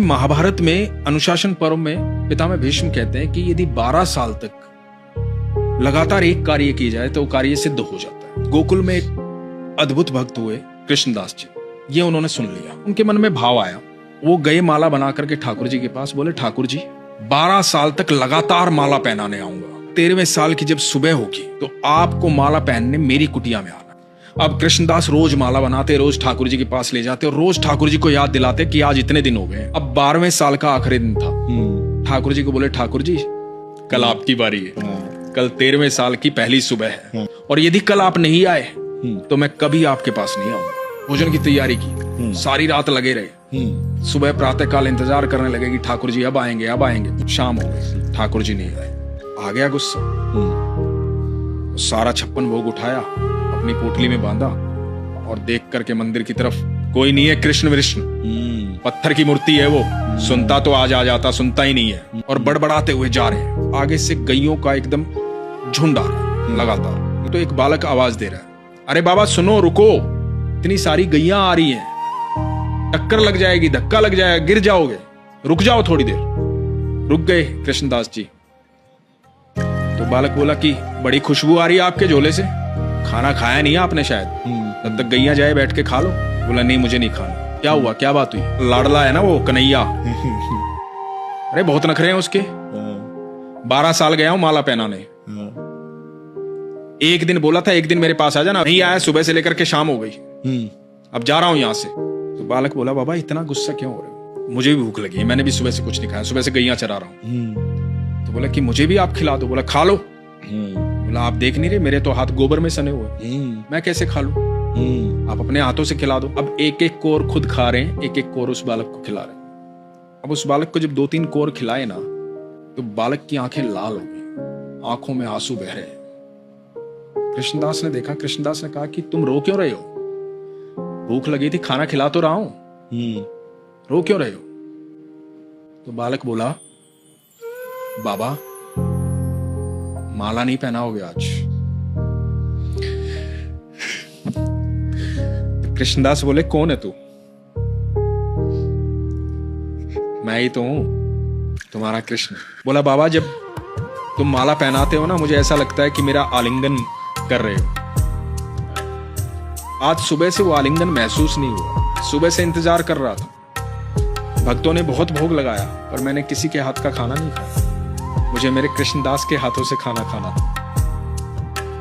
महाभारत में अनुशासन पर्व में पितामह भीष्म कहते हैं कि यदि 12 साल तक लगातार एक कार्य की जाए तो वो कार्य सिद्ध हो जाता है। गोकुल में एक अद्भुत भक्त हुए कृष्णदास जी, ये उन्होंने सुन लिया, उनके मन में भाव आया, वो गए माला बना करके ठाकुर जी के पास, बोले ठाकुर जी 12 साल तक लगातार माला पहनाने आऊंगा, 13वें साल की जब सुबह होगी तो आपको माला पहनने मेरी कुटिया में आना। अब कृष्णदास रोज माला बनाते, रोज ठाकुर जी के पास ले जाते और रोज ठाकुर जी को याद दिलाते कि आज इतने दिन हो गए। अब 12वें साल का आखिरी दिन था। ठाकुर जी को बोले ठाकुर जी कल आपकी बारी है, कल 13वें साल की पहली सुबह है और यदि कल आप नहीं आए तो मैं कभी आपके पास नहीं आऊंगा। भोजन की तैयारी की, सारी रात लगे रहे। सुबह प्रातः काल इंतजार करने लगे कि ठाकुर जी अब आएंगे अब आएंगे। शाम हो गई, ठाकुर जी नहीं आए। आ गया गुस्सा, सारा 56 भोग उठाया, अपनी पोटली में बांधा और देख करके मंदिर की तरफ, कोई नहीं है, कृष्ण विष्णु पत्थर की मूर्ति है वो, सुनता तो आज आ जाता, सुनता ही नहीं है। और बड़बड़ाते हुए जा रहे हैं। आगे से गैयों का एकदम झुंड आ रहा है लगातार। तो एक बालक आवाज दे रहा है, अरे बाबा सुनो, रुको, इतनी सारी गैया आ रही हैं, टक्कर लग जाएगी, धक्का लग जाएगा, गिर जाओगे, रुक जाओ थोड़ी देर। रुक गए कृष्णदास जी। तो बालक बोला कि बड़ी खुशबू आ रही है आपके झोले से, खाना खाया नहीं आपने शायद, तब तक गैया जाए बैठ के खा लो। बोला नहीं मुझे नहीं खाना। क्या हुआ, क्या बात हुई? लाडला है ना वो कन्हैया। अरे बहुत नखरे हैं उसके, 12 साल गया हूं माला पहनाने, एक दिन बोला था एक दिन मेरे पास आ जाना, नहीं आया, सुबह से लेकर के शाम हो गई, अब जा रहा हूं यहां से। तो बालक बोला बाबा इतना गुस्सा क्यों हो रहे हो? मुझे भी भूख लगी है, मैंने भी सुबह से कुछ नहीं खाया, सुबह से गैया चरा रहा हूं। तो बोला कि मुझे भी आप खिला दो। बोला खा लो। बोला आप देख नहीं रहे मेरे तो हाथ गोबर में सने हुए, मैं कैसे खा लूं? आप अपने हाथों से खिला दो। अब एक एक कोर खुद खा रहे हैं, एक एक कोर उस बालक को खिला रहे हैं। अब उस बालक को जब 2-3 कोर खिलाए ना तो बालक की आंखें लाल हो गई, आंखों में आंसू बह रहे हैं। कृष्णदास ने देखा, कृष्णदास ने कहा कि तुम रो क्यों रहे हो? भूख लगी थी, खाना खिला तो रहा हूं, रो क्यों रहे हो? तो बालक बोला बाबा माला नहीं पहनाओगे आज। तो कृष्णदास बोले कौन है तू? मैं ही तो हूं, तुम्हारा कृष्ण। बोला बाबा जब तुम माला पहनाते हो ना मुझे ऐसा लगता है कि मेरा आलिंगन कर रहे हो। आज सुबह से वो आलिंगन महसूस नहीं हुआ, सुबह से इंतजार कर रहा था। भक्तों ने बहुत भोग लगाया पर मैंने किसी के हाथ का खाना नहीं खाया, मुझे मेरे कृष्णदास के हाथों से खाना खाना था।